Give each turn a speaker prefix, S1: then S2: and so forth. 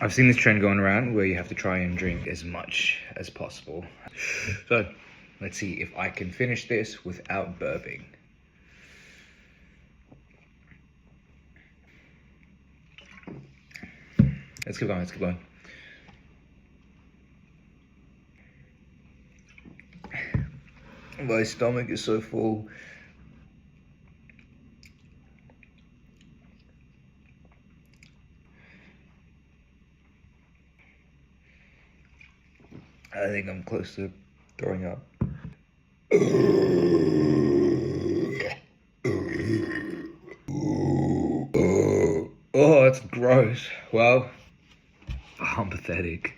S1: I've seen this trend going around where you have to try and drink as much as possible. So let's see if I can finish this without burping. Let's keep going, let's keep going. My stomach is so full. I think I'm close to throwing up. Oh, it's gross. Well, I'm pathetic.